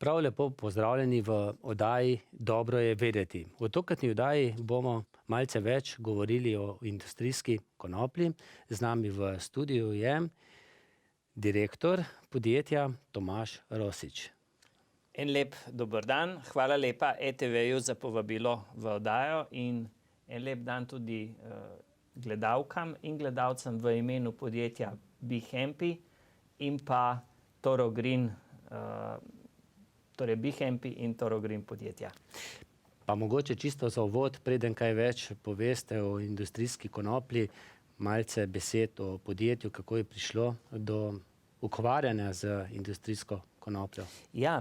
Prav lepo pozdravljeni v oddaji Dobro je vedeti. V tokratni oddaji bomo malce več govorili o industrijski konoplji. Z nami v studiu je direktor podjetja Tomaž Rosič. En lep dober dan, hvala lepa ETV-ju za povabilo v oddajo in en lep dan tudi gledalkam in gledalcem v imenu podjetja BeHampy in pa Toro Green, torej BeHampy in Toro Green podjetja. Pa mogoče čisto za uvod, preden kaj več poveste o industrijski konoplji, malce besed o podjetju, kako je prišlo do ukvarjanja z industrijsko konopljo. Ja,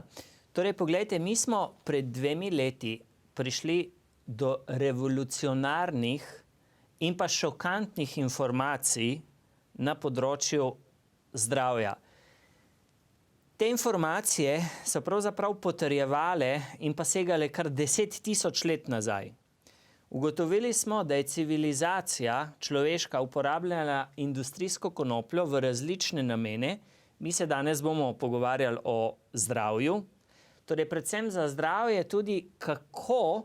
torej poglejte, mi smo pred 2 leti prišli do revolucionarnih in pa šokantnih informacij na področju zdravja. Te informacije so pravzaprav potrjevale in pa segale kar 10 000 let nazaj. Ugotovili smo, da je civilizacija človeška uporabljala industrijsko konopljo v različne namene. Mi se danes bomo pogovarjali o zdravju, torej predvsem za zdravje tudi, kako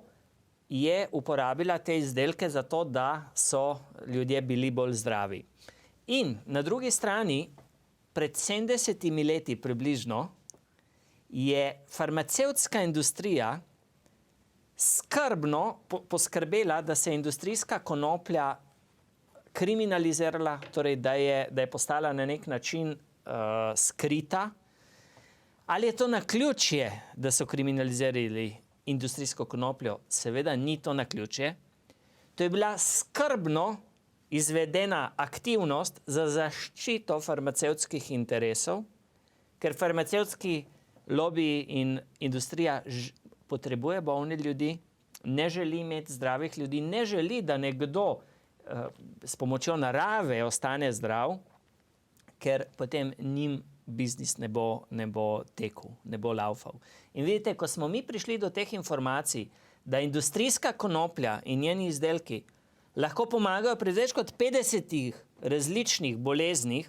je uporabila te izdelke za to, da so ljudje bili bolj zdravi. In na drugi strani, pred 70 leti približno, je farmacevtska industrija skrbno poskrbela, da se je industrijska konoplja kriminalizirala, torej da je postala na nek način skrita. Ali je to naključje, da so kriminalizirali industrijsko konopljo? Seveda ni to naključje. To je bila skrbno izvedena aktivnost za zaščito farmacevtskih interesov, ker farmacevtski lobiji in industrija potrebuje bolne ljudi, ne želi imeti zdravih ljudi, ne želi, da nekdo s pomočjo narave ostane zdrav, ker potem njim biznis ne bo tekel, ne bo laufal. In vidite, ko smo mi prišli do teh informacij, da industrijska konoplja in njeni izdelki lahko pomagajo pri več kot 50 različnih boleznih,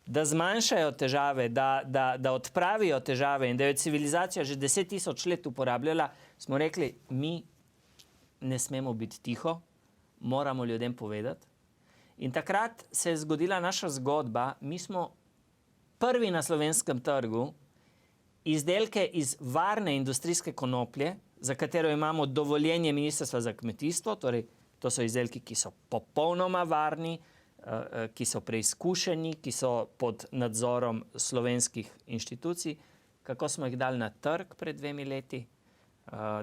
da zmanjšajo težave, da odpravijo težave in da je civilizacija že 10 000 let uporabljala, smo rekli, mi ne smemo biti tiho, moramo ljudem povedati. In takrat se je zgodila naša zgodba. Mi smo prvi na slovenskem trgu izdelke iz varne industrijske konoplje, za katero imamo dovoljenje Ministrstva za kmetijstvo, torej to so izdelki, ki so popolnoma varni, ki so preizkušeni, ki so pod nadzorom slovenskih inštitucij. Kako smo jih dali na trg pred 2 leti?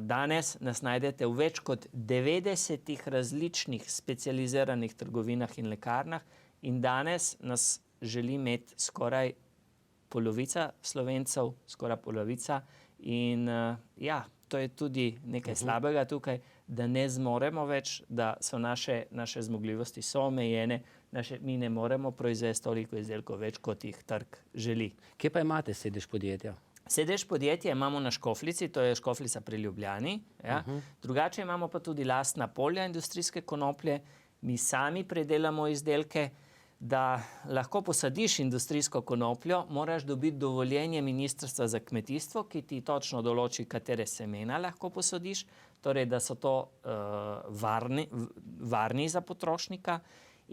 Danes nas najdete v več kot 90 različnih specializiranih trgovinah in lekarnah in danes nas želi imeti skoraj polovica Slovencev, skoraj polovica. In ja, to je tudi nekaj slabega tukaj, da ne zmoremo več, da so naše zmogljivosti so omejene, mi ne moremo proizvesti toliko izdelkov več, kot jih trg želi. Kje pa imate sedež podjetja? Sedež podjetja imamo na Škofljici, to je Škofljica pri Ljubljani. Ja. Drugače imamo pa tudi lastna polja industrijske konoplje. Mi sami predelamo izdelke. Da lahko posadiš industrijsko konopljo, moraš dobiti dovoljenje Ministrstva za kmetijstvo, ki ti točno določi, katere semena lahko posadiš, torej da so to varni za potrošnika.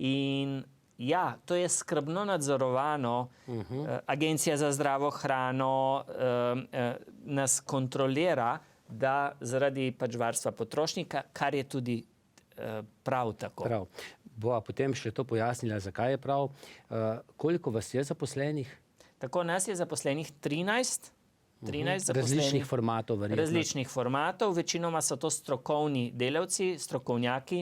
In ja, to je skrbno nadzorovano. Agencija za zdravo hrano nas kontrolira, da zaradi pač varstva potrošnika, kar je tudi prav tako. Prav. Bova potem še to pojasnila, zakaj je prav. Koliko vas je zaposlenih? Tako, nas je zaposlenih 13 zaposlenih. Različnih formatov, verjetno. Različnih formatov, večinoma so to strokovni delavci, strokovnjaki,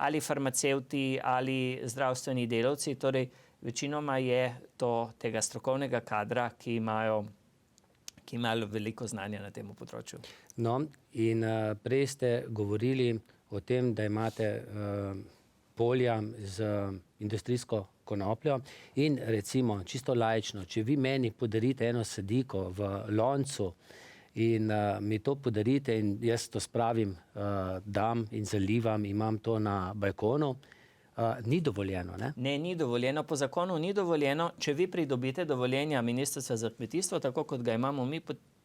ali farmacevti, ali zdravstveni delavci. Torej, večinoma je to tega strokovnega kadra, ki imajo veliko znanja na tem področju. No, in prej ste govorili o tem, da imate polja z industrijsko konopljo in recimo, čisto laično, če vi meni podarite eno sadiko v loncu in mi to podarite in jaz to spravim, dam in zalivam, imam to na balkonu, ni dovoljeno, ne? Ne, ni dovoljeno. Po zakonu ni dovoljeno. Če vi pridobite dovoljenja Ministrstva za kmetijstvo, tako kot ga imamo mi,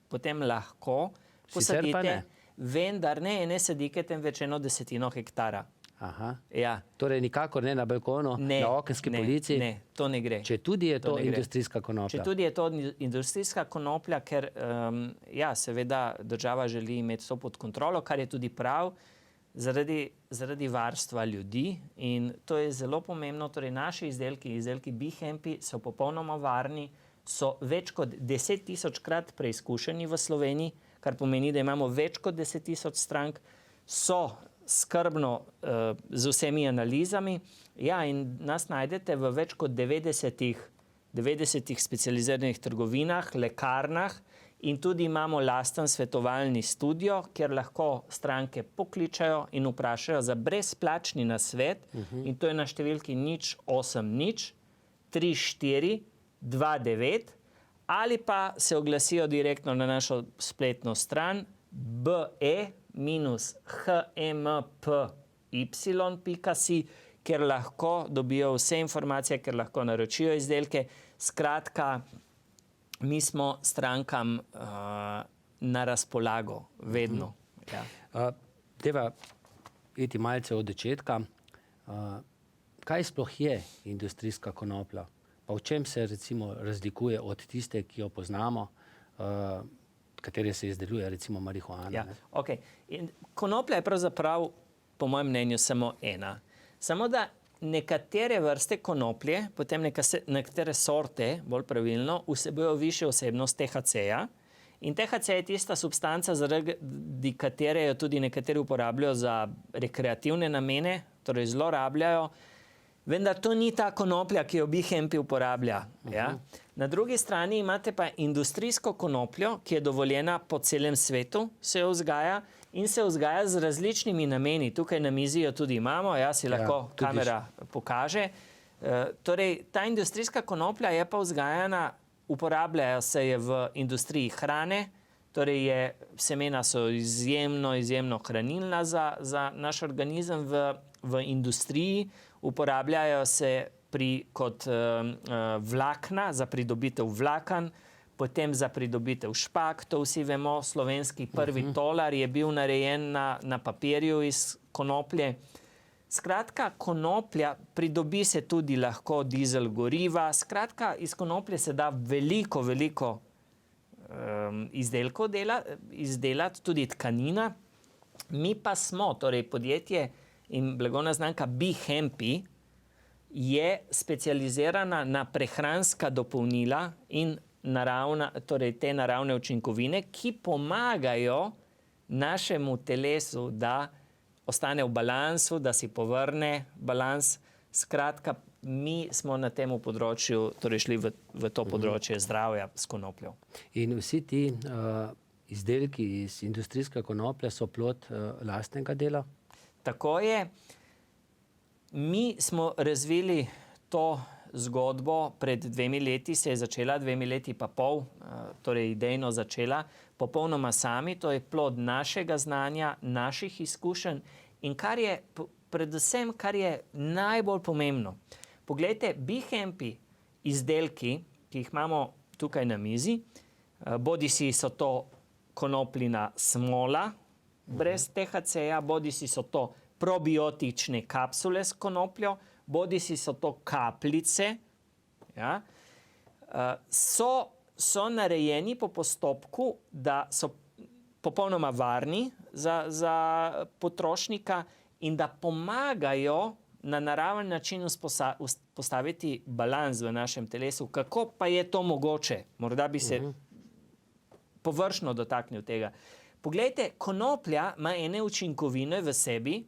potem lahko Sicer pa posadite, ne. vendar ne ene sadike, temveč 1/10 hektara. Aha. Ja. Torej nikakor ne na balkonu, na okenski polici, Ne, to ne gre. če tudi je to ne gre. industrijska konoplja. Če tudi je to industrijska konoplja, ker ja, seveda država želi imeti to pod kontrolo, kar je tudi prav, zaradi varstva ljudi, in to je zelo pomembno. Torej, naši izdelki BeHempi so popolnoma varni, so več kot 10 000-krat preizkušeni v Sloveniji, kar pomeni, da imamo več kot 10 000 strank, so skrbno z vsemi analizami. Ja, in nas najdete v več kot 90 specializiranih trgovinah, lekarnah, in tudi imamo lasten svetovalni studio, kjer lahko stranke pokličajo in vprašajo za brezplačni nasvet, in to je na številki 080 34 29, ali pa se oglasijo direktno na našo spletno stran be-hmpy.si, kjer lahko dobijo vse informacije, kjer lahko naročijo izdelke. Skratka, mi smo strankam na razpolago, vedno. Ja. Deva iti malce od začetka. Kaj sploh je industrijska konoplja? Pa v čem se recimo razlikuje od tiste, ki jo poznamo, katere se izdeluje recimo marihuana? Ja, okay. In konoplja je pravzaprav, po mojem mnenju, samo ena. Samo da nekatere vrste konoplje, potem nekatere sorte, bolj pravilno, vsebujejo višjo vsebnost THC-ja. In THC je tista substanca, zaradi katere jo tudi nekateri uporabljajo za rekreativne namene, torej zlorabljajo. Vendar to ni ta konoplja, ki jo BeHempi uporablja. Ja? Na drugi strani imate pa industrijsko konopljo, ki je dovoljena po celem svetu, se jo vzgaja in se vzgaja z različnimi nameni. Tukaj na mizi jo tudi imamo, si lahko kamera pokaže. Torej, ta industrijska konoplja je pa vzgajana, uporabljajo se je v industriji hrane, torej semena so izjemno hranilna za naš organizem v industriji. Uporabljajo se kot vlakna, za pridobitev vlaken, potem za pridobitev špak. To vsi vemo, slovenski prvi tolar je bil narejen na papirju iz konoplje. Skratka, konoplja, pridobi se tudi lahko dizel goriva. Skratka, iz konoplje se da veliko izdelkov izdelati, tudi tkanina. Mi pa smo, torej podjetje in blagovna znamka BeHempi je specializirana na prehranska dopolnila in torej te naravne učinkovine, ki pomagajo našemu telesu, da ostane v balansu, da si povrne balans. Skratka, mi smo na tem področju, torej šli v to področje zdravja s konopljo. In vsi ti izdelki iz industrijske konoplje so plod lastnega dela? Tako je. Mi smo razvili to zgodbo pred 2 leti, se je začela 2 leti pa pol, torej idejno začela, popolnoma sami. To je plod našega znanja, naših izkušenj in predvsem, kar je najbolj pomembno. Poglejte, BeHempi izdelki, ki jih imamo tukaj na mizi, bodisi so to konopljina smola, brez THC-ja, bodisi so to probiotične kapsule s konopljo, bodisi so to kapljice, so narejeni po postopku, da so popolnoma varni za potrošnika in da pomagajo na naraven način postaviti balans v našem telesu. Kako pa je to mogoče? Morda bi se površno dotaknil tega. Poglejte, konoplja ima ene učinkovine v sebi,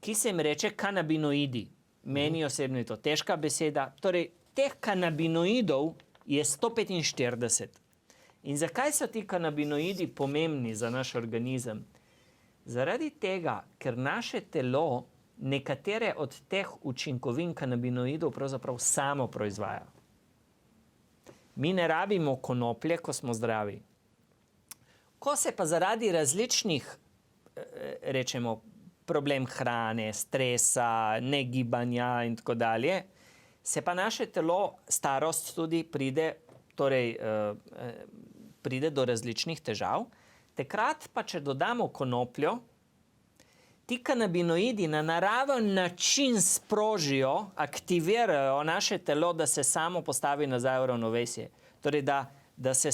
ki se jim reče kanabinoidi. Meni osebno je to težka beseda. Torej, teh kanabinoidov je 145. In zakaj so ti kanabinoidi pomembni za naš organizem? Zaradi tega, ker naše telo nekatere od teh učinkovin kanabinoidov pravzaprav samo proizvaja. Mi ne rabimo konoplje, ko smo zdravi. Ko se pa zaradi različnih, rečemo, problem hrane, stresa, negibanja in tako dalje, se pa naše telo, starost tudi pride, torej pride do različnih težav. Takrat pa, če dodamo konopljo, ti kanabinoidi na naraven način sprožijo, aktivirajo naše telo, da se samo postavi nazaj v ravnovesje. Torej, da se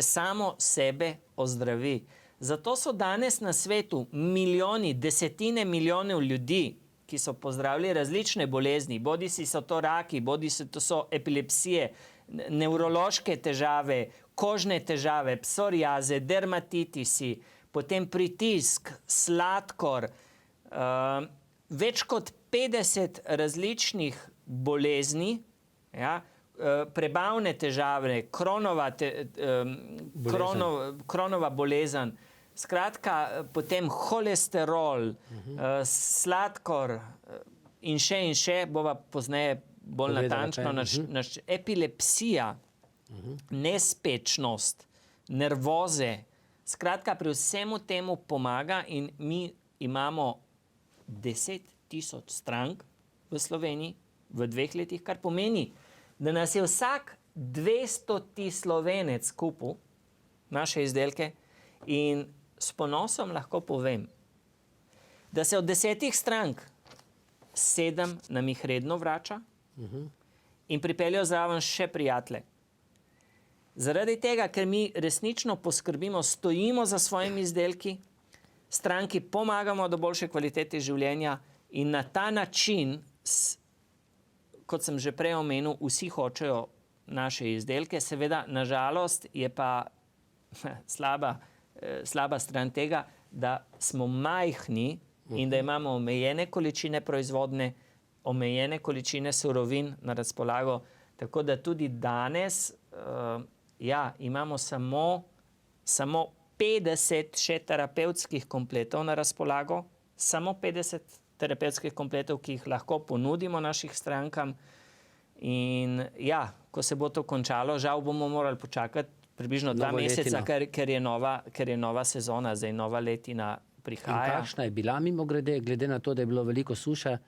samo sebe ozdravi. Zato so danes na svetu milijoni, desetine milijonov ljudi, ki so pozdravili različne bolezni, bodisi so to raki, bodisi to so epilepsije, nevrološke težave, kožne težave, psoriaze, dermatitisi, potem pritisk, sladkor, več kot 50 različnih bolezni, ja, prebavne težave, kronova bolezen, skratka, potem holesterol, sladkor in še, bova pozneje bolj natančno, epilepsija, nespečnost, nervoze, skratka, pri vsemu temu pomaga in mi imamo 10.000 strank v Sloveniji v 2 letih, kar pomeni, da nas je vsak 200. Slovenec kupil naše izdelke in s ponosom lahko povem, da se od 10 strank 7 nam jih redno vrača in pripeljejo zraven še prijatelje. Zaradi tega, ker mi resnično poskrbimo, stojimo za svojimi izdelki, stranki pomagamo do boljše kvalitete življenja in na ta način, kot sem že prej omenil, vsi hočejo naše izdelke. Seveda, nažalost, je pa slaba stran tega, da smo majhni in da imamo omejene količine proizvodne, omejene količine surovin na razpolago, tako da tudi danes imamo samo 50 še terapevtskih kompletov na razpolago, samo 50 terapevtskih kompletov, ki jih lahko ponudimo naših strankam. In ja, ko se bo to končalo, žal bomo morali počakati približno 2 meseca, ker je nova sezona, zdaj nova letina prihaja. In kakšna je bila mimogrede, glede na to, da je bilo veliko suše?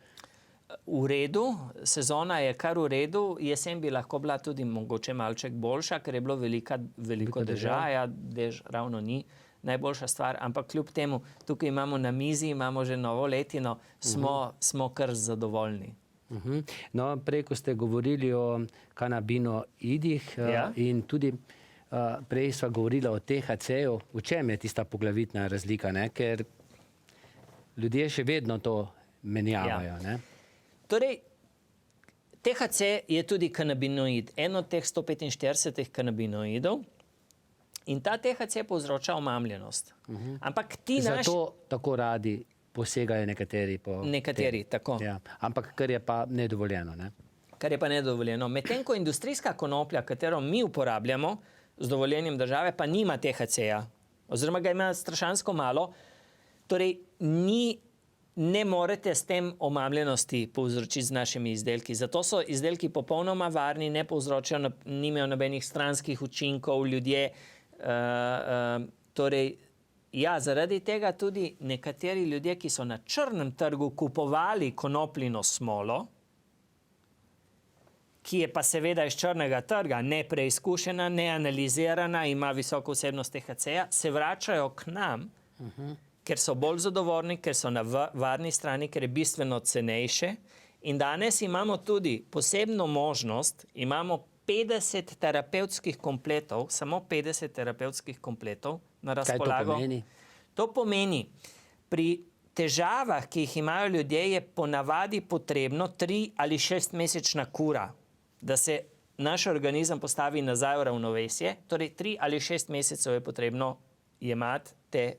V redu, sezona je kar v redu, jesen bi lahko bila tudi mogoče malček boljša, ker je bilo veliko dežja, dež ravno ni najboljša stvar, ampak kljub temu, tukaj imamo na mizi, imamo že novo letino, smo kar zadovoljni. No, prej, ko ste govorili o kanabinoidih in tudi prej sva govorila o THC-ju, v čem je tista poglavitna razlika, ne? Ker ljudje še vedno to menjavajo, ne? Torej, THC je tudi kanabinoid, en od teh 145 kanabinoidov, in ta THC povzroča omamljenost. Ampak zato tako radi posegajo nekateri. Nekateri, tako. Ja. Ampak kar je pa nedovoljeno, ne? Kar je pa nedovoljeno. Medtem ko industrijska konoplja, katero mi uporabljamo z dovoljenjem države, pa nima THC-ja, oziroma ga ima strašansko malo, torej ne morete s tem omamljenosti povzročiti z našimi izdelki. Zato so izdelki popolnoma varni, ne povzročajo, nimajo nobenih stranskih učinkov, ljudje. Torej, ja, zaradi tega tudi nekateri ljudje, ki so na črnem trgu kupovali konopljino smolo, ki je pa seveda iz črnega trga, nepreizkušena, neanalizirana, ima visoko vsebnost THC-ja, se vračajo k nam, ker so bolj zadovoljni, ker so na varni strani, ker je bistveno cenejše. In danes imamo tudi posebno možnost, imamo 50 terapevtskih kompletov, samo 50 terapevtskih kompletov na razpolago. Kaj to pomeni? To pomeni, pri težavah, ki jih imajo ljudje, je ponavadi potrebno 3 ali 6 mesečna kura, da se naš organizem postavi nazaj v ravnovesje. Torej, 3 ali 6 mesecev je potrebno jemati te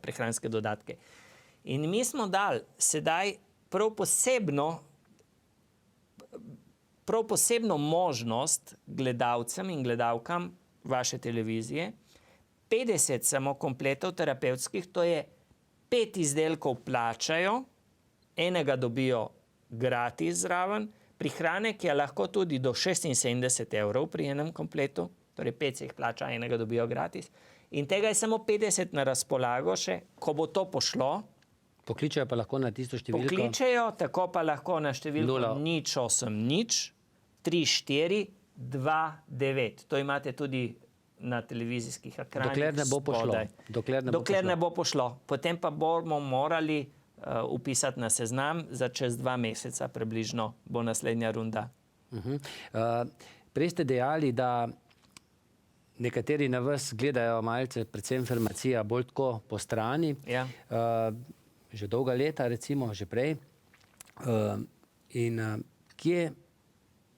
prehranske dodatke. In mi smo dali sedaj prav posebno možnost gledalcem in gledalkam vaše televizije, 50 samo kompletov terapevtskih, to je 5 izdelkov plačajo, enega dobijo gratis zraven, prihranek je lahko tudi do 76 € pri enem kompletu, torej 5 se jih plača, enega dobijo gratis. In tega je samo 50 na razpolago še, ko bo to pošlo. Pokličejo pa lahko na tisto številko? Pokličejo, tako pa lahko na številko 080 34 2,9. To imate tudi na televizijskih ekranih. Dokler ne bo pošlo. spodaj. Dokler ne bo pošlo. Potem pa bomo morali upisati na seznam, za čez 2 meseca približno bo naslednja runda. Prej ste dejali, da nekateri na vas gledajo malce, predvsem farmacija, bolj tako po strani. Ja. Že dolga leta, recimo, že prej.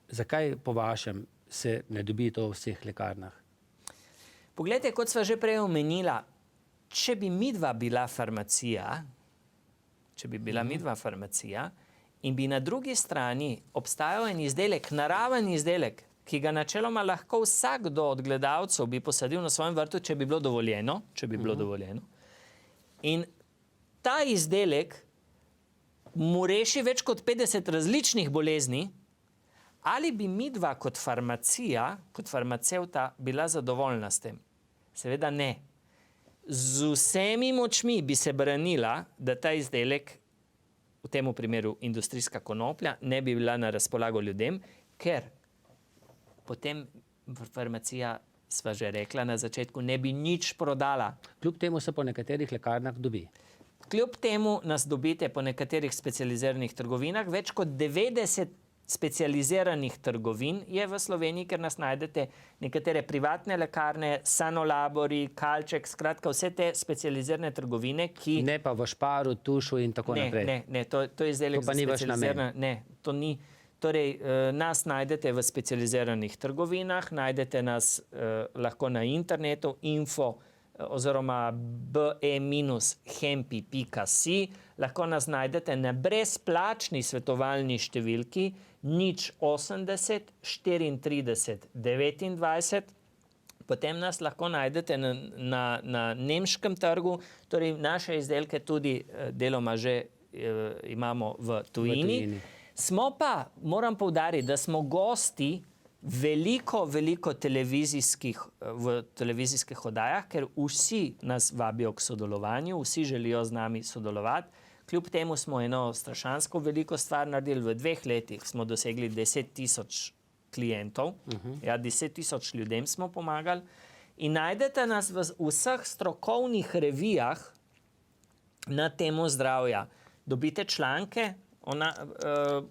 Zakaj po vašem se ne dobi to v vseh lekarnah? Poglejte, kot sva že prej omenila, če bi midva bila farmacija, in bi na drugi strani obstajal en izdelek, naraven izdelek, ki ga načeloma lahko vsakdo od gledalcev bi posadil na svojem vrtu, če bi bilo dovoljeno, in ta izdelek mu reši več kot 50 različnih bolezni, ali bi midva kot farmacija, kot farmacevta bila zadovoljna s tem? Seveda ne. Z vsemi močmi bi se branila, da ta izdelek, v tem primeru industrijska konoplja, ne bi bila na razpolago ljudem, ker potem farmacija, sva že rekla na začetku, ne bi nič prodala. Kljub temu se po nekaterih lekarnah dobi. Kljub temu nas dobite po nekaterih specializiranih trgovinah, več kot 90 specializiranih trgovin je v Sloveniji, ker nas najdete nekatere privatne lekarne, Sanolabori, Kalček, skratka vse te specializirane trgovine, ki... Ne pa v Šparu, Tušu in tako naprej. Ne, to je izdelek za specializirane. Ne, to ni. Torej, nas najdete v specializiranih trgovinah, najdete nas lahko na internetu, info oziroma be-hempi.si, lahko nas najdete na brezplačni svetovalni številki 080 34 29. Potem nas lahko najdete na nemškem trgu, torej naše izdelke tudi deloma že imamo v tujini. Smo pa, moram poudariti, da smo gosti veliko televizijskih oddajah, ker vsi nas vabijo k sodelovanju, vsi želijo z nami sodelovati. Kljub temu smo eno strašansko veliko stvar naredili. V 2 letih smo dosegli 10,000 klientov, 10,000 ljudem smo pomagali. In najdete nas v vseh strokovnih revijah na temo zdravja. Dobite članke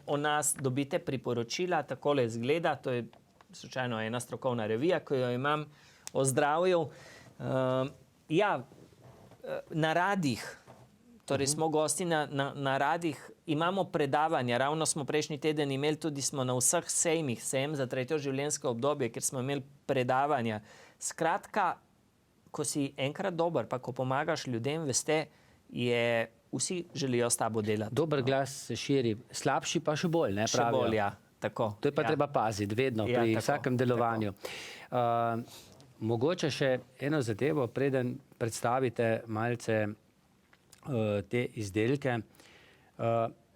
o nas, dobite priporočila, takole izgleda, to je slučajno ena strokovna revija, ki jo imam o zdravju. Na radih, torej smo gosti na radih, imamo predavanja, ravno smo prejšnji teden imeli, tudi smo na vseh sejmih, sejem za 3. življenjsko obdobje, ker smo imeli predavanja. Skratka, ko si enkrat dober, pa ko pomagaš ljudem, veste, vsi želijo s tabo delati. Dober glas se širi, slabši pa še bolj, ne pravijo? Še bolj, ja, tako. To je pa treba paziti, vedno, pri vsakem delovanju. Mogoče še eno zadevo, preden predstavite malce te izdelke.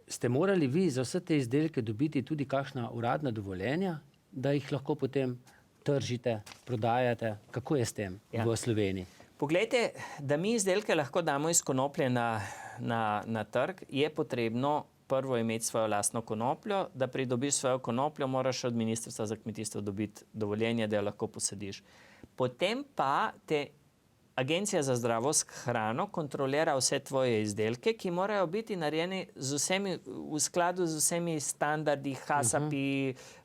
Ste morali vi za vse te izdelke dobiti tudi kakšna uradna dovoljenja, da jih lahko potem tržite, prodajate? Kako je s tem v Sloveniji? Poglejte, da mi izdelke lahko damo iz konoplje na trg, je potrebno prvo imeti svojo lastno konopljo. Da pridobiš svojo konopljo, moraš od Ministrstva za kmetijstvo dobiti dovoljenje, da jo lahko posadiš. Potem pa te Agencija za zdravo hrano kontrolira vse tvoje izdelke, ki morajo biti narejeni v skladu z vsemi standardi, HACCP,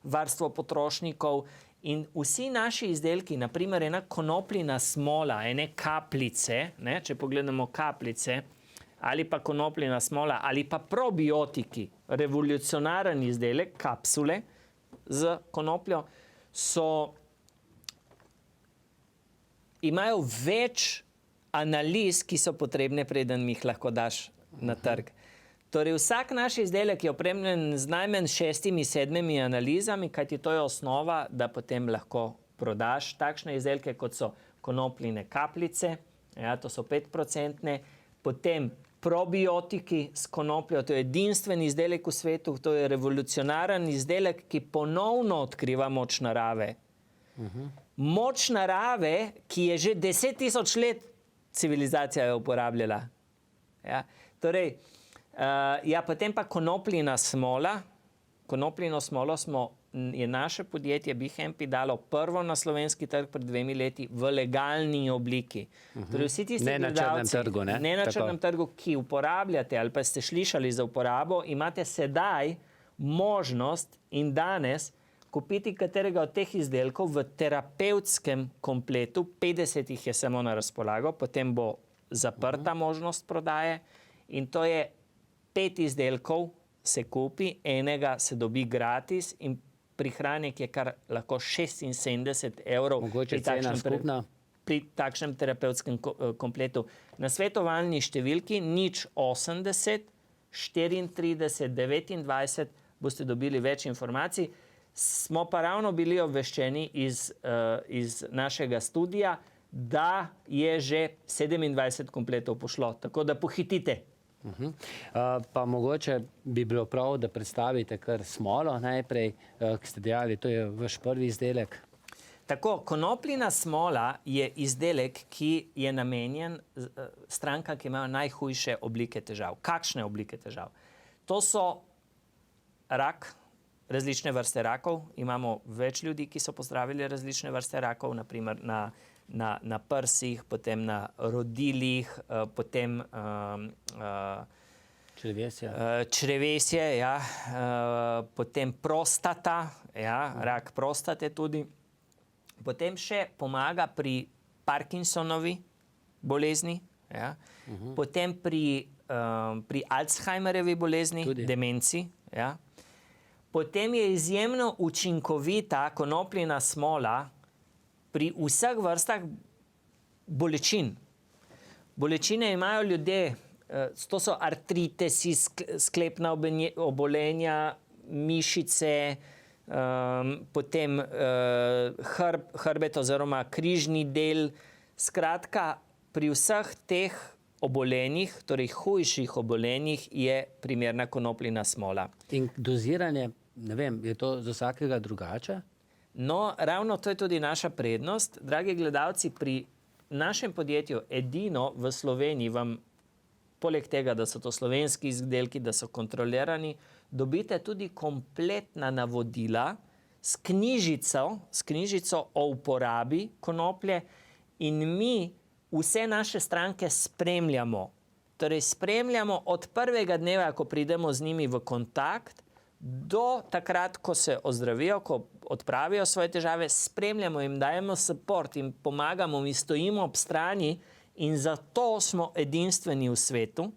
varstvo potrošnikov. In vsi naši izdelki, naprimer ena konopljina smola, ene kapljice, če pogledamo kapljice, ali pa konopljina smola, ali pa probiotiki, revolucionaren izdelek, kapsule z konopljo, imajo več analiz, ki so potrebne, preden mi jih lahko daš na trg. Torej, vsak naš izdelek je opremljen z najmanj 6-7 analizami, kajti to je osnova, da potem lahko prodaš takšne izdelke, kot so konopljine kapljice, to so 5%, potem probiotiki s konopljo, to je edinstven izdelek v svetu, to je revolucionaren izdelek, ki ponovno odkriva moč narave. Moč narave, ki je že 10,000 let civilizacija jo uporabljala. Torej, potem pa konopljina smola. Konopljino smolo smo je naše podjetje Bihempi dalo prvo na slovenski trg pred 2 leti v legalni obliki. Torej vsi tisti Ne na črnem trgu, ne? Ne na Tako. črnem trgu, ki uporabljate ali pa ste slišali za uporabo, imate sedaj možnost in danes kupiti katerega od teh izdelkov v terapevtskem kompletu. 50 jih je samo na razpolago, potem bo zaprta možnost prodaje in to je 5 izdelkov se kupi, enega se dobi gratis in prihranek je kar lahko 76 €. Mogoče cena skupna? Pri takšnem terapevtskem kompletu. Na svetovalni številki 080 34 29 boste dobili več informacij. Smo pa ravno bili obveščeni iz našega studija, da je že 27 kompletov pošlo, tako da pohitite. Pa mogoče bi bilo prav, da predstavite kar smolo najprej, ki ste dejali, to je vaš prvi izdelek. Tako, konopljina smola je izdelek, ki je namenjen strankam, ki imajo najhujše oblike težav. Kakšne oblike težav? To so rak, različne vrste rakov. Imamo več ljudi, ki so pozdravili različne vrste rakov, naprimer na prsih, potem na rodilih, potem črevesje, ja, potem prostata, ja, rak prostate tudi. Potem še pomaga pri Parkinsonovi bolezni, ja. Potem pri Alzheimerjevi bolezni, tudi demenci. Ja. Potem je izjemno učinkovita konopljina smola pri vseh vrstah bolečin. Bolečine imajo ljudje, to so artritesi, sklepna obolenja, mišice, potem hrbet oziroma križni del. Skratka, pri vseh teh obolenjih, torej hujših obolenjih, je primerna konopljina smola. In doziranje, ne vem, je to za vsakega drugače? No, ravno to je tudi naša prednost. Dragi gledalci, pri našem podjetju edino v Sloveniji vam, poleg tega, da so to slovenski izdelki, da so kontrolirani, dobite tudi kompletna navodila s knjižico o uporabi konoplje in mi vse naše stranke spremljamo. Torej spremljamo od prvega dneva, ko pridemo z njimi v kontakt, do takrat, ko se ozdravijo, ko odpravijo svoje težave, spremljamo jim, dajemo support in pomagamo, mi stojimo ob strani in zato smo edinstveni v svetu.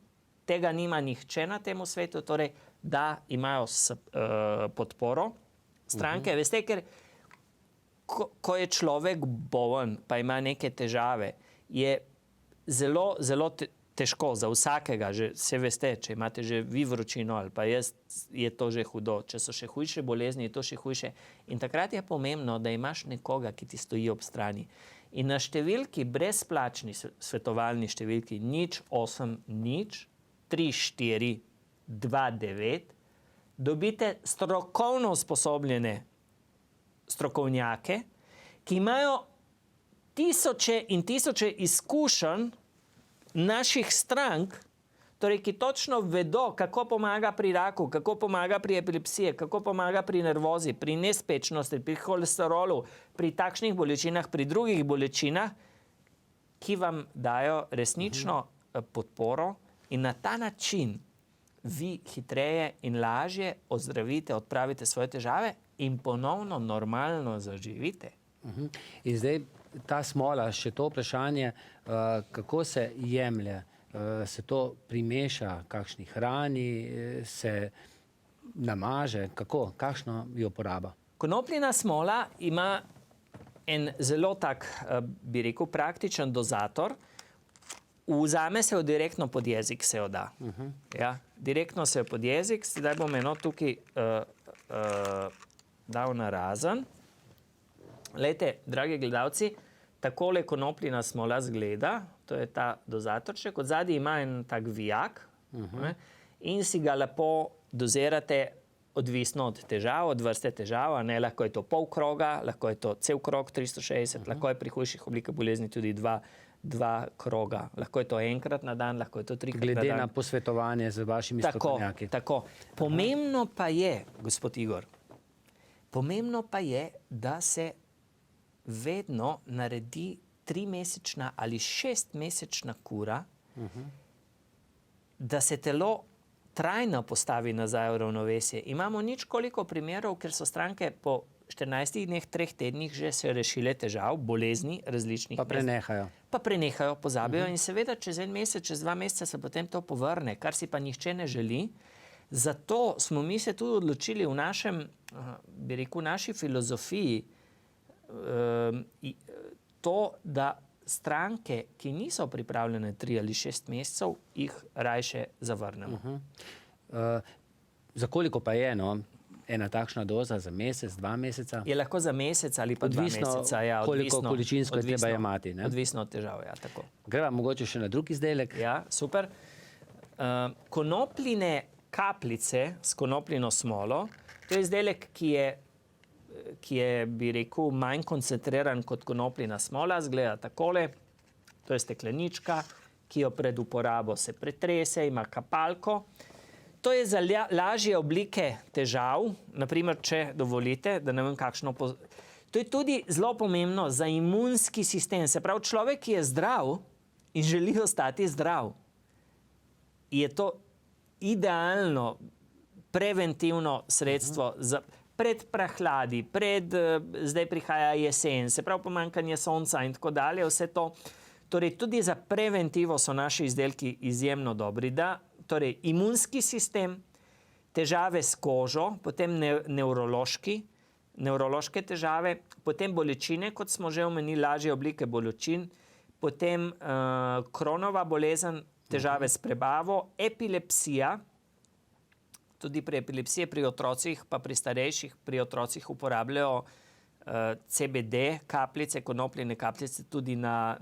Tega nima nihče na tem svetu, torej da imajo podporo stranke. Veste, ker ko je človek bolen, pa ima neke težave, je zelo, zelo težko za vsakega, že se veste, če imate že vi vročino ali pa jaz, je to že hudo. Če so še hujše bolezni, je to še hujše. In takrat je pomembno, da imaš nekoga, ki ti stoji ob strani. In na številki, brezplačni svetovalni številki 080 34 29 dobite strokovno usposobljene strokovnjake, ki imajo tisoče in tisoče izkušenj naših strank, torej ki točno vedo, kako pomaga pri raku, kako pomaga pri epilepsiji, kako pomaga pri nervozi, pri nespečnosti, pri holesterolu, pri takšnih bolečinah, pri drugih bolečinah, ki vam dajo resnično podporo in na ta način vi hitreje in lažje ozdravite, odpravite svoje težave in ponovno normalno zaživite. In zdaj ta smola, še to vprašanje, kako se jemlje, se to primeša, kakšni hrani, se namaže, kako, kakšno je uporaba? Konopljina smola ima en zelo tak, bi rekel, praktičen dozator. Vzame se jo direktno pod jezik, se jo da. Ja, direktno se jo pod jezik, zdaj bom eno tukaj dal na razen. Glejte, dragi gledalci, takole konopljina smola zgleda, to je ta dozatorček, od zadaj ima en tak vijak in si ga lepo dozirate odvisno od težav, od vrste težav, ne, lahko je to pol kroga, lahko je to cel krog 360, lahko je pri hujših oblikah bolezni tudi dva kroga. Lahko je to enkrat na dan, lahko je to trikrat na dan. Glede na posvetovanje z vašimi strokovnjaki. Tako. Pomembno pa je, gospod Igor, Pomembno pa je, da se vedno naredi 3-mesečna ali 6-mesečna kura, da se telo trajno postavi nazaj v ravnovesje. Imamo ničkoliko primerov, ker so stranke po 14 dneh, 3 tednih že se rešile težav, bolezni različnih. Pa prenehajo. Pozabijo in seveda čez 1 mesec, čez 2 meseca se potem to povrne, kar si pa nihče ne želi. Zato smo mi se tudi odločili v našem, bi rekel, naši filozofiji to, da stranke, ki niso pripravljene 3 ali 6 mesecev, jih rajše zavrnemo. Za koliko pa je ena takšna doza? Za mesec, 2 meseca? Je lahko za mesec ali pa 2 meseca. Ja, koliko količinsko je treba jemati. Odvisno od težav, ja, tako. Greva mogoče še na drugi izdelek. Ja, super. Konopljine kapljice s konopljino smolo, to je izdelek, ki je, bi rekel, manj koncentriran kot konopljina smola, zgleda takole. To je steklenička, ki jo pred uporabo se pretrese, ima kapalko. To je za lažje oblike težav, naprimer, če dovolite, da ne vem kakšno... To je tudi zelo pomembno za imunski sistem. Se pravi, človek, ki je zdrav in želi ostati zdrav, je to idealno preventivno sredstvo za... Pred prahladi, zdaj prihaja jesen, se pravi pomanjkanje sonca in tako dalje, vse to. Torej, tudi za preventivo so naši izdelki izjemno dobri, da torej imunski sistem, težave s kožo, potem nevrološke težave, potem bolečine, kot smo že omenili, lažje oblike bolečin, potem Kronova bolezen, težave s prebavo, epilepsija. Tudi pri epilepsiji pri otrocih, pa pri starejših, pri otrocih uporabljajo CBD kapljice, konopljine kapljice tudi na...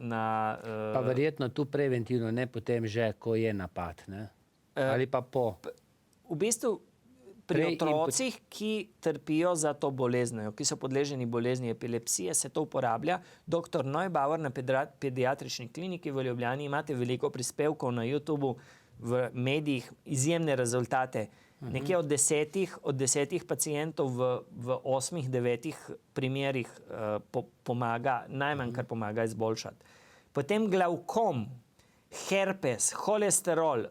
Pa verjetno tu preventivno, ne potem že, ko je napad, ne? Ali pa po? V bistvu pri otrocih, ki trpijo za to boleznijo, ki so podleženi bolezni epilepsije, se to uporablja. Dr. Neubauer na pediatrični kliniki v Ljubljani, imate veliko prispevkov na YouTubeu, v medijih, izjemne rezultate. Nekje od 10 pacientov v 8-9 primerih pomaga, najmanj kar pomaga izboljšati. Potem glavkom, herpes, holesterol,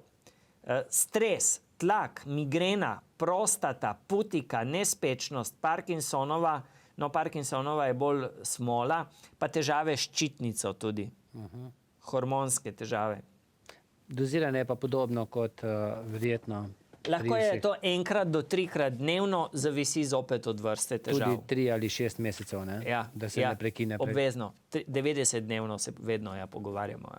stres, tlak, migrena, prostata, putika, nespečnost, Parkinsonova, no Parkinsonova je bolj smola, pa težave s ščitnico tudi, hormonske težave. Doziranje je pa podobno kot verjetno... Lahko je to 1 do 3-krat dnevno, zavisi zopet od vrste težav. Tudi 3 ali 6 mesecev, ne? Ja, da se ne prekine. Obvezno. 90 dnevno se vedno pogovarjamo.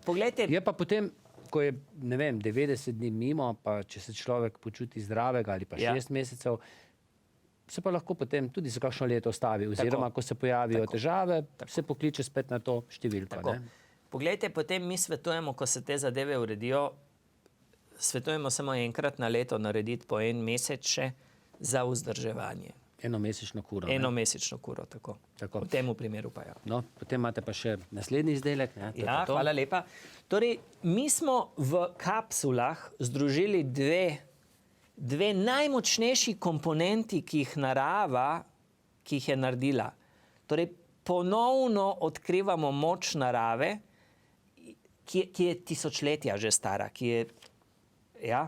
Poglejte... Je pa potem, ko je, ne vem, 90 dni mimo, pa če se človek počuti zdravega ali pa 6 mesecev, se pa lahko potem tudi za kakšno leto ostavi. Oziroma, ko se pojavijo težave, se pokliče spet na to številko. Poglejte, potem mi svetujemo, ko se te zadeve uredijo, svetujemo samo 1-krat na leto narediti po 1 mesec še za vzdrževanje. Enomesečno kuro. Enomesečno kuro, tako. V tem primeru pa ja. No, potem imate pa še naslednji izdelek. Ja, hvala lepa. Torej, mi smo v kapsulah združili dve najmočnejši komponenti, ki jih narava, ki jih je naredila. Torej, ponovno odkrivamo moč narave, ki je tisočletja že stara, ki je... Ja.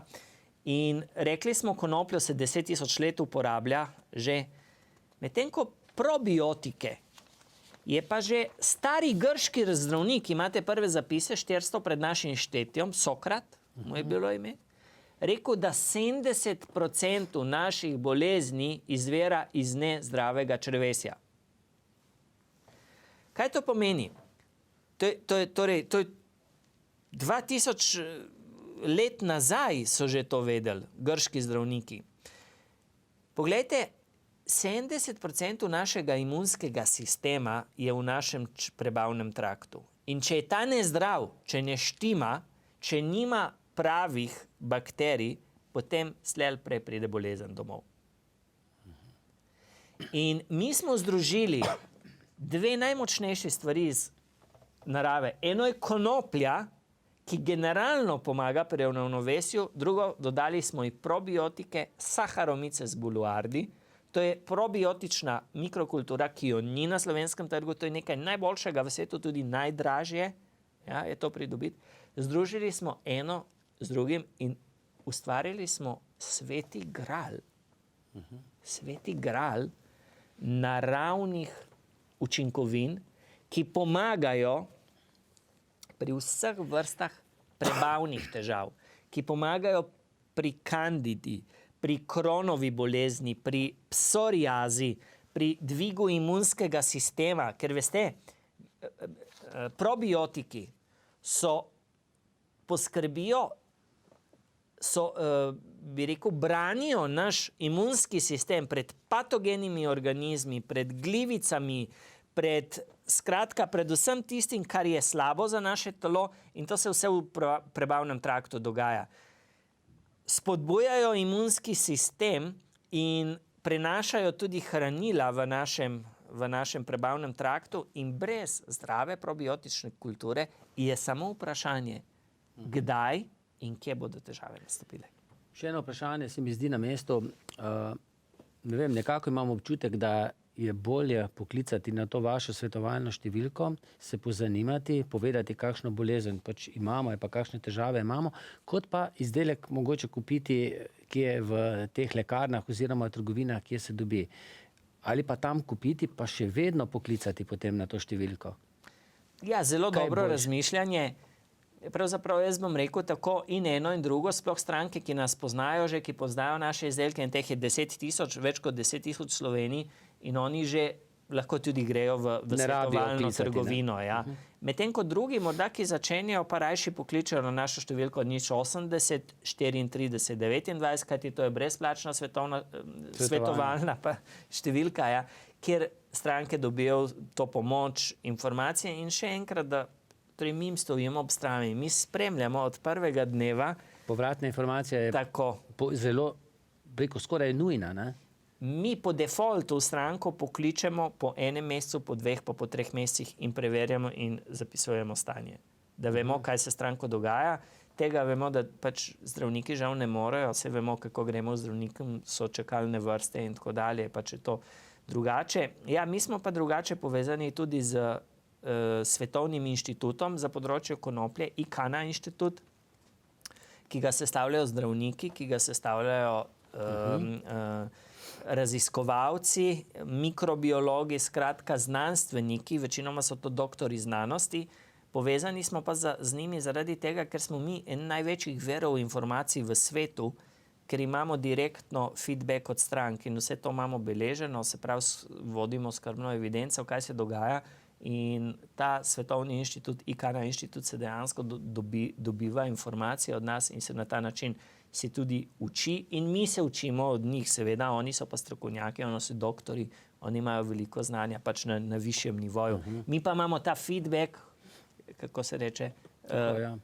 In rekli smo, konopljo se 10 000 let uporablja že, medtem ko probiotike je pa že stari grški zdravnik, imate prve zapise, 400 pred našim štetjem, Sokrat, mu je bilo ime, rekel, da 70% naših bolezni izvira iz nezdravega črevesja. Kaj to pomeni? To je 2000 let nazaj so že to vedeli, grški zdravniki. Poglejte, 70% našega imunskega sistema je v našem prebavnem traktu. In če je ta nezdrav, če ne štima, če nima pravih bakterij, potem slej ali prej pride bolezen domov. In mi smo združili dve najmočnejše stvari iz narave. Eno je konoplja, ki generalno pomaga pri ravnovesju. Drugo, dodali smo i probiotike, Saccharomyces boulardii. To je probiotična mikrokultura, ki jo ni na slovenskem trgu. To je nekaj najboljšega v svetu, tudi najdražje, ja, je to pridobiti. Združili smo eno z drugim in ustvarili smo sveti gral. Sveti gral naravnih učinkovin, ki pomagajo pri vseh vrstah prebavnih težav, ki pomagajo pri kandidi, pri kronovi bolezni, pri psoriazi, pri dvigu imunskega sistema, ker veste, probiotiki poskrbijo, bi rekel, branijo naš imunski sistem pred patogenimi organizmi, pred glivicami, skratka, predvsem tistim, kar je slabo za naše telo, in to se vse v prebavnem traktu dogaja. Spodbujajo imunski sistem in prenašajo tudi hranila v našem prebavnem traktu, in brez zdrave probiotične kulture je samo vprašanje, kdaj in kje bodo težave nastopile. Še eno vprašanje se mi zdi na mestu. Ne vem, nekako imam občutek, da je bolje poklicati na to vašo svetovalno številko, se pozanimati, povedati, kakšno bolezen pač imamo ali pa kakšne težave imamo, kot pa izdelek mogoče kupiti, kje v teh lekarnah oziroma trgovinah, kje se dobi. Ali pa tam kupiti, pa še vedno poklicati potem na to številko. Ja, zelo dobro razmišljanje. Pravzaprav jaz bom rekel tako in eno in drugo, sploh stranke, ki nas poznajo že, ki poznajo naše izdelke, in teh je 10 000, več kot 10 000 v Sloveniji, in oni že lahko tudi grejo v svetovalno trgovino. Ja. Medtem ko drugi, morda ki začenjajo, pa rajši pokličajo na našo številko 080 34 29, kajti to je brezplačna svetovalna številka, ja, kjer stranke dobijo to pomoč, informacije, in še enkrat, da torej mi stojimo ob strani, mi spremljamo od prvega dneva. Povratna informacija je zelo, preko skoraj nujna, ne? Mi po defaultu stranko pokličemo po enem mesecu, po 2, pa po 3 mesecih in preverjamo in zapisujemo stanje. Da vemo, kaj se stranko dogaja. Tega vemo, da pač zdravniki žal ne morejo, vse vemo, kako gremo zdravnikom, so čakalne vrste in tako dalje, pač je to drugače. Ja, mi smo pa drugače povezani tudi z Svetovnim inštitutom za področje konoplje, ICANA inštitut, ki ga sestavljajo zdravniki, ki ga sestavljajo raziskovalci, mikrobiologi, skratka znanstveniki, večinoma so to doktori znanosti. Povezani smo pa z njimi zaradi tega, ker smo mi en največjih virov informacij v svetu, ker imamo direktno feedback od strank in vse to imamo beleženo, se pravi, vodimo skrbno evidenco, kaj se dogaja. In ta Svetovni inštitut, ICANA inštitut, se dejansko dobiva informacije od nas in se na ta način se tudi uči. In mi se učimo od njih, seveda, oni so pa strokovnjaki, oni so doktori, oni imajo veliko znanja pač na višjem nivoju. Mi pa imamo ta feedback, kako se reče,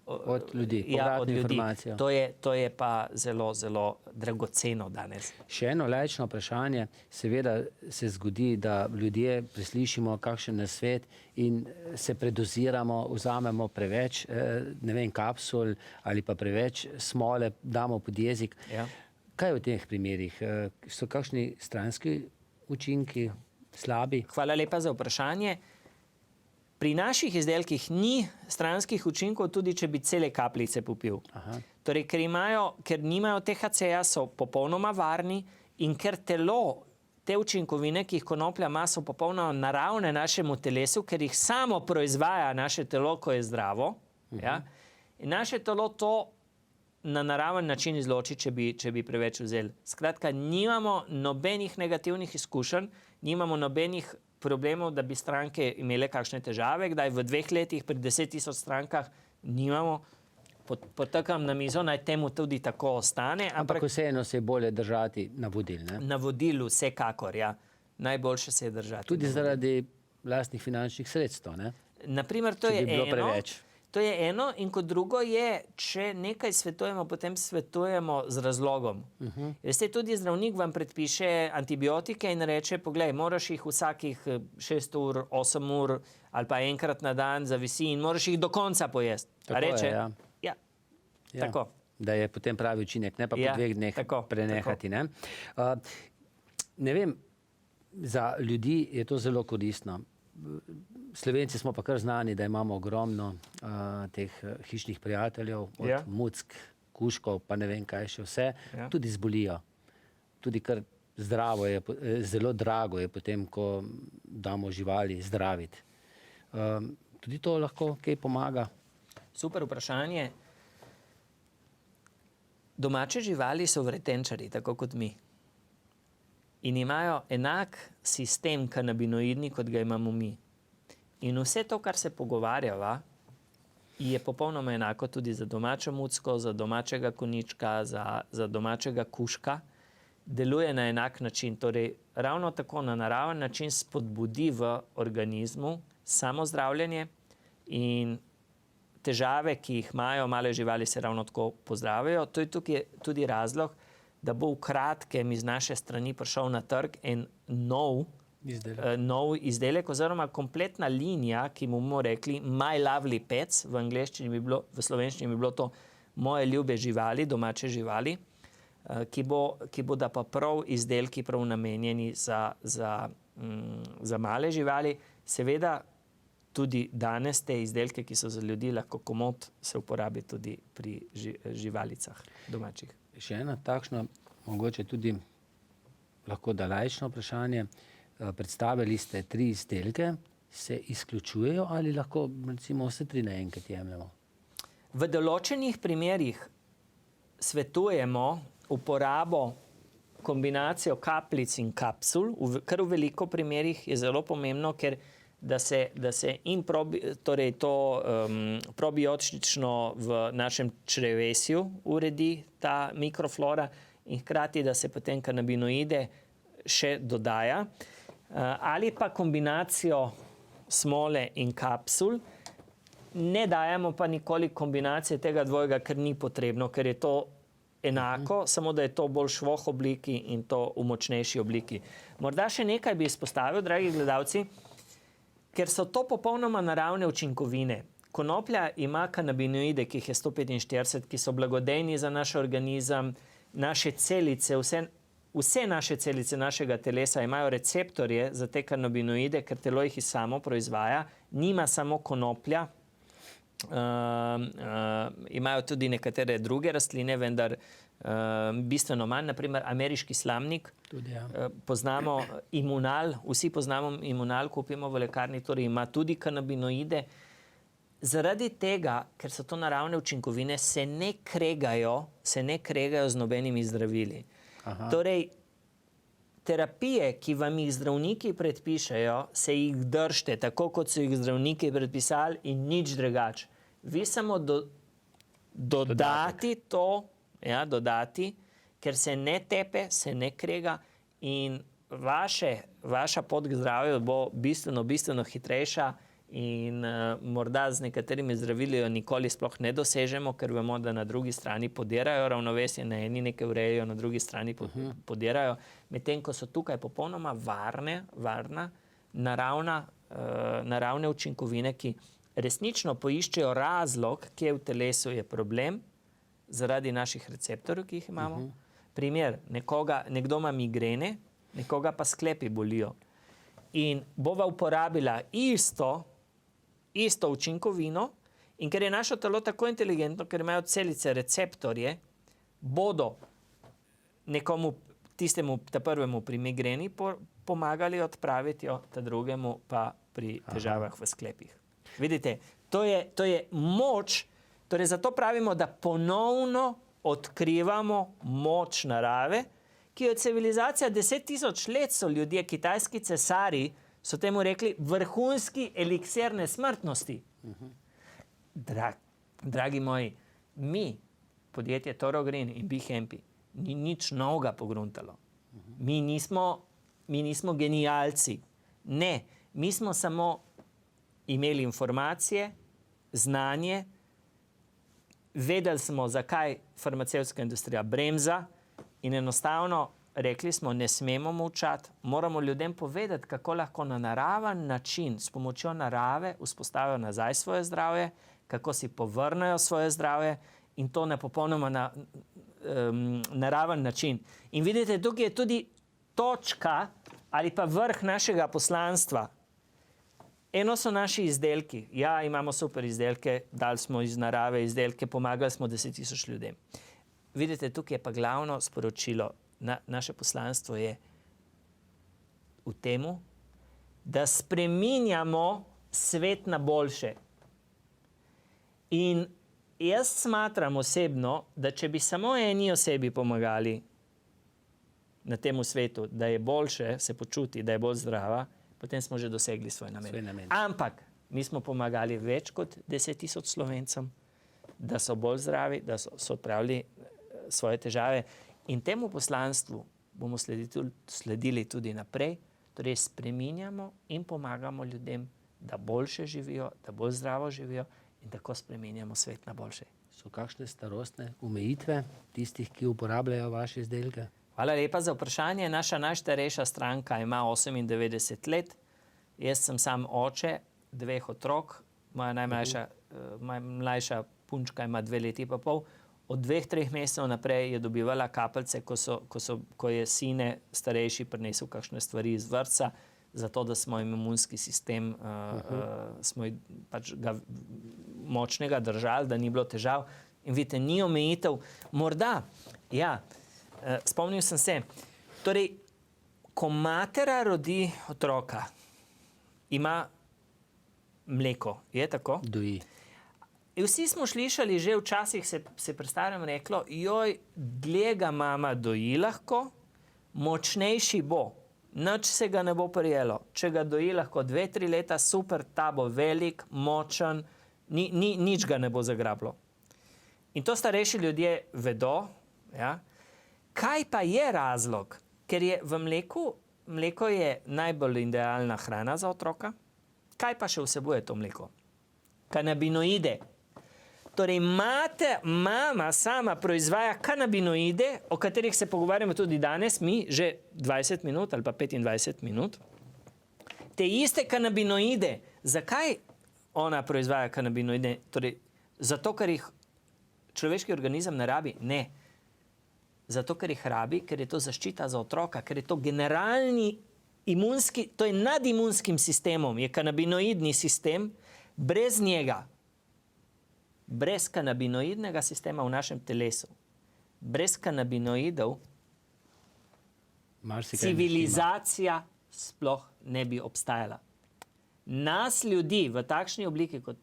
od ljudi, povratno informacijo. To je pa zelo, zelo dragoceno danes. Še eno laično vprašanje. Seveda se zgodi, da ljudje preslišimo kakšen nasvet in se predoziramo, vzamemo preveč, ne vem, kapsul ali pa preveč smole damo pod jezik. Ja. Kaj v teh primerih? So kakšni stranski učinki, slabi? Hvala lepa za vprašanje. Pri naših izdelkih ni stranskih učinkov, tudi če bi cele kapljice popil. Torej, ker nimajo THC-ja, so popolnoma varni, in ker telo, te učinkovine, ki jih konoplja ima, so popolnoma naravne našemu telesu, ker jih samo proizvaja naše telo, ko je zdravo. Ja? In naše telo to na naraven način izloči, če bi preveč vzeli. Skratka, nimamo nobenih negativnih izkušenj, nimamo nobenih problemov, da bi stranke imele kakšne težave, kdaj v 2 letih pri 10 000 strankah nimamo, potakam na mizo, naj temu tudi tako ostane. Ampak vseeno se je bolje držati navodil, ne? Navodilu, vsekakor, ja. Najboljše se je držati. Tudi zaradi lastnih finančnih sredstev, ne? Naprimer, to je eno. To je eno, in kot drugo je, če nekaj svetujemo, potem svetujemo z razlogom. Veste, tudi zdravnik vam predpiše antibiotike in reče, poglej, moraš jih vsakih 6 ur, 8 ur ali pa enkrat na dan zavisi in moraš jih do konca pojesti. Tako je, ja. Ja. Tako. Da je potem pravi učinek, ne pa po 2 dneh prenehati. Ne? Ne vem, za ljudi je to zelo koristno. Slovenci smo pa kar znani, da imamo ogromno teh hišnih prijateljev, od muck, kužkov, pa ne vem kaj še vse, tudi zbolijo. Tudi kar zdravo je, zelo drago je potem, ko damo živali zdraviti. Tudi to lahko kaj pomaga? Super vprašanje. Domače živali so vretenčari, tako kot mi. In imajo enak sistem kanabinoidni, kot ga imamo mi. In vse to, kar se pogovarjava, je popolnoma enako tudi za domačo mucko, za domačega konjička, za domačega kužka. Deluje na enak način. Torej, ravno tako na naraven način spodbudi v organizmu samozdravljenje in težave, ki jih imajo male živali, se ravno tako pozdravijo. To je tukaj tudi razlog, da bo v kratkem iz naše strani prišel na trg en nov izdelek oziroma kompletna linija, ki mu bomo rekli My Lovely Pets, v angleščini bi bilo, v slovenščini bi bilo to Moje ljube živali, domače živali, ki bodo pa prav izdelki prav namenjeni za male živali. Seveda tudi danes te izdelke, ki so za ljudi lahko komot, se uporabi tudi pri živalicah domačih. Še ena takšna, mogoče tudi lahko da laično vprašanje. Predstavili ste 3 izdelke, se izključujejo ali lahko recimo vse 3 naenkrat jemljemo? V določenih primerih svetujemo uporabo kombinacijo kapljic in kapsul, kar v veliko primerih je zelo pomembno, ker da se torej to probiotično v našem črevesju uredi ta mikroflora in hkrati, da se potem kanabinoide še dodaja. Ali pa kombinacijo smole in kapsul. Ne dajemo pa nikoli kombinacije tega dvojega, ker ni potrebno, ker je to enako, samo da je to bolj švoh obliki in to v močnejši obliki. Morda še nekaj bi izpostavil, dragi gledalci, ker so to popolnoma naravne učinkovine. Konoplja ima kanabinoide, ki jih je 145, ki so blagodejni za naš organizem, naše celice, vse naše celice našega telesa imajo receptorje za te kanabinoide, ker telo jih samo proizvaja. Nima samo konoplja, imajo tudi nekatere druge rastline, vendar bistveno manj, naprimer ameriški slamnik. Tudi, ja. Poznamo imunal, vsi poznamo imunal, kupimo v lekarni, torej ima tudi kanabinoide. Zaradi tega, ker so to naravne učinkovine, se ne kregajo z nobenimi zdravili. Aha. Torej, terapije, ki vam jih zdravniki predpišejo, se jih držite, tako kot so jih zdravniki predpisali in nič drugače. Vi samo dodati to, ker se ne tepe, se ne krega in vaša pot k zdravju bo bistveno hitrejša in morda z nekaterimi zdravili jo nikoli sploh ne dosežemo, ker vemo, da na drugi strani podirajo ravnovesje, na eni nekaj urejajo, na drugi strani podirajo, medtem ko so tukaj popolnoma varna, naravne učinkovine, ki resnično poiščejo razlog, kje v telesu je problem, zaradi naših receptorjev, ki jih imamo. Primer, nekdo ima migrene, nekoga pa sklepi bolijo. In bova uporabila isto učinkovino in ker je naše telo tako inteligentno, ker imajo celice receptorje, bodo nekomu, tistemu, ta prvemu pri migreni pomagali odpraviti jo, ta drugemu pa pri težavah v sklepih. Vidite, to je moč, torej zato pravimo, da ponovno odkrivamo moč narave, ki jo civilizacija 10.000 let so ljudje, kitajski cesarji, so temu rekli vrhunski eliksir nesmrtnosti. Dragi moji, mi, podjetje Toro Green in Be Happy, ni nič novega pogruntalo. Mi nismo genialci. Ne, mi smo samo imeli informacije, znanje, vedeli smo, zakaj farmacevtska industrija bremza in enostavno rekli smo, ne smemo molčati, moramo ljudem povedati, kako lahko na naraven način, s pomočjo narave, vzpostavijo nazaj svoje zdravje, kako si povrnejo svoje zdravje in to na popolnoma naraven način. In vidite, tukaj je tudi točka ali pa vrh našega poslanstva. Eno so naši izdelki. Ja, imamo super izdelke, dali smo iz narave izdelke, pomagali smo 10.000 ljudem. Vidite, tukaj je pa glavno sporočilo. Naše poslanstvo je v temu, da spreminjamo svet na boljše. In jaz smatram osebno, da če bi samo eni osebi pomagali na temu svetu, da je boljše se počuti, da je bolj zdrava, potem smo že dosegli svoj namen. Ampak mi smo pomagali več kot 10.000 Slovencem, da so bolj zdravi, da so odpravili svoje težave. In temu poslanstvu bomo sledili tudi naprej, torej spreminjamo in pomagamo ljudem, da boljše živijo, da bolj zdravo živijo in tako spreminjamo svet na boljše. So kakšne starostne omejitve tistih, ki uporabljajo vaše izdelke? Hvala lepa za vprašanje. Naša najstarejša stranka ima 98 let. Jaz sem sam oče 2 otrok. Moja najmlajša punčka ima 2 leti pa pol. Od 2-3 mesecev naprej je dobivala kapljice, ko je sine starejši prinesel kakšne stvari iz vrtca, zato da smo imunski sistem smo pač ga močnega držali, da ni bilo težav. In vidite, ni omejitev. Morda, ja, spomnil sem se, torej, ko matera rodi otroka, ima mleko, je tako? Doji. Vsi smo slišali, že včasih se pri starem reklo, joj, dlje ga mama doji lahko, močnejši bo. Nič se ga ne bo prijelo. Če ga doji lahko 2-3 leta, super, ta bo velik, močen, nič ga ne bo zagrablo. In to starejši ljudje vedo. Ja? Kaj pa je razlog? Ker je v mleko je najbolj idealna hrana za otroka. Kaj pa še vsebuje to mleko? Kanabinoide. Torej, mama sama proizvaja kanabinoide, o katerih se pogovarjamo tudi danes, mi že 20 minut ali pa 25 minut. Te iste kanabinoide, zakaj ona proizvaja kanabinoide? Torej, zato, ker jih človeški organizem ne rabi? Ne. Zato, ker jih rabi, ker je to zaščita za otroka, ker je to generalni imunski, to je nad imunskim sistemom, je kanabinoidni sistem, brez njega. Brez kanabinoidnega sistema v našem telesu, brez kanabinoidov, civilizacija sploh ne bi obstajala. Nas ljudi v takšni obliki, kot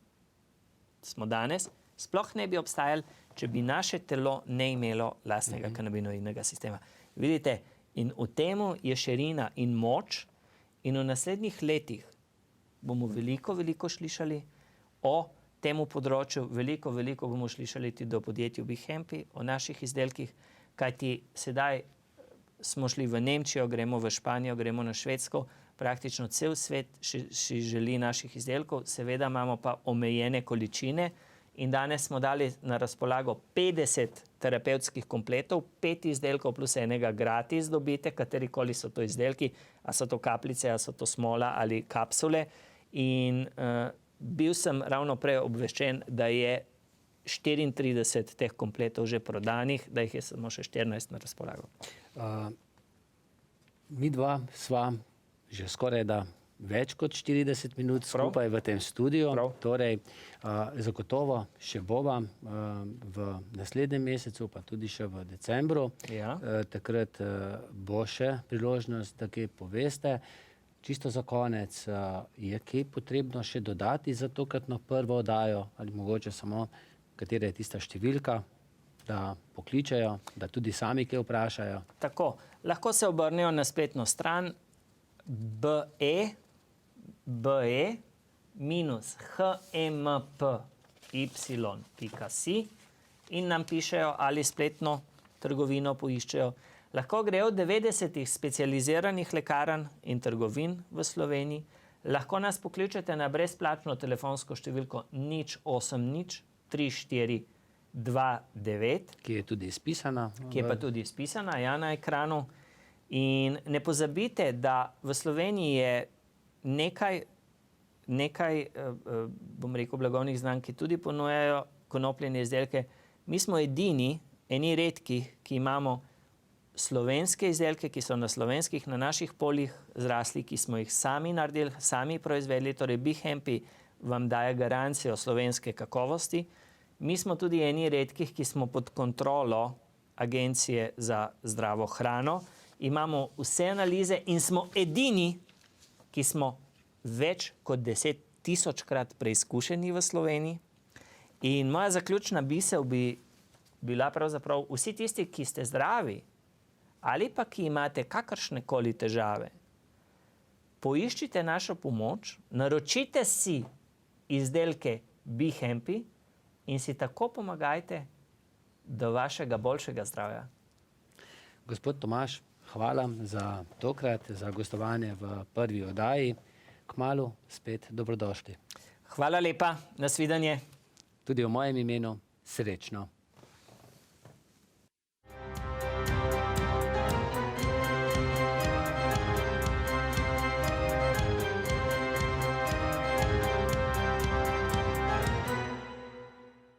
smo danes, sploh ne bi obstajali, če bi naše telo ne imelo lastnega kanabinoidnega sistema. Vidite, in v temu je širina in moč, in v naslednjih letih bomo veliko slišali o temu področju, veliko bomo slišali tudi o podjetju BeHappy, o naših izdelkih, kajti sedaj smo šli v Nemčijo, gremo v Španijo, gremo na Švedsko, praktično cel svet si želi naših izdelkov, seveda imamo pa omejene količine in danes smo dali na razpolago 50 terapevtskih kompletov, 5 izdelkov plus enega gratis dobite, katerikoli so to izdelki, a so to kapljice, a so to smola ali kapsule. In bil sem ravno prej obveščen, da je 34 teh kompletov že prodanih, da jih je samo še 14 na razpolago. Mi dva sva že skoraj da več kot 40 minut skupaj v tem studiu. Torej, zagotovo še bova v naslednjem mesecu, pa tudi še v decembru. Ja. Takrat bo še priložnost, da kaj poveste. Čisto za konec, je kaj potrebno še dodati za tokratno prvo oddajo ali mogoče samo, katera je tista številka, da pokličejo, da tudi sami kaj vprašajo? Tako, lahko se obrnejo na spletno stran be-hmpy.si in nam pišejo ali spletno trgovino poiščejo. Lahko grejo 90 specializiranih lekarn in trgovin v Sloveniji. Lahko nas pokličete na brezplačno telefonsko številko 080 3429. Ki je tudi izpisana. Ki je pa tudi izpisana, ja, na ekranu. In ne pozabite, da v Sloveniji je nekaj bom rekel, blagovnih znamk, ki tudi ponujajo konopljene izdelke. Mi smo edini, eni redkih, ki imamo slovenske izdelke, ki so na slovenskih, na naših poljih zrasli, ki smo jih sami naredili, sami proizvedli, torej BeHampy vam daje garancijo slovenske kakovosti. Mi smo tudi eni redkih, ki smo pod kontrolo Agencije za zdravo hrano. Imamo vse analize in smo edini, ki smo več kot 10.000-krat preizkušeni v Sloveniji. In moja zaključna misel bi bila pravzaprav vsi tisti, ki ste zdravi ali pa ki imate kakršnekoli težave, poiščite našo pomoč, naročite si izdelke BeHampy in si tako pomagajte do vašega boljšega zdravja. Gospod Tomaž, hvala za tokrat, za gostovanje v prvi oddaji. Kmalu spet dobrodošli. Hvala lepa, nasvidenje. Tudi v mojem imenu srečno.